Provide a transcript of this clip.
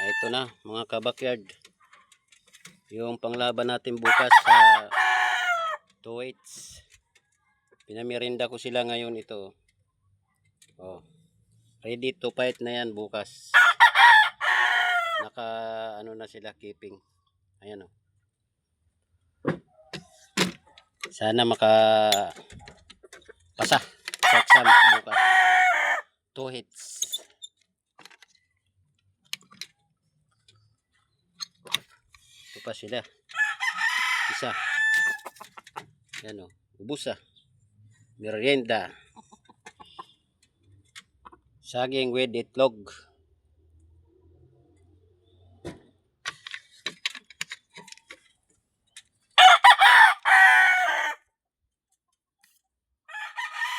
Ito na mga kabakyard, yung panglaban natin bukas sa 2-8. Pinamirinda ko sila ngayon ito. Oh, ready to fight na yan bukas. Naka ano na sila, keeping. Ayan oh. Sana maka pasa sa exam bukas. 2 hits. Ito pa sila. Isa. Yan o. Ubus ah. Merienda. Saging with itlog.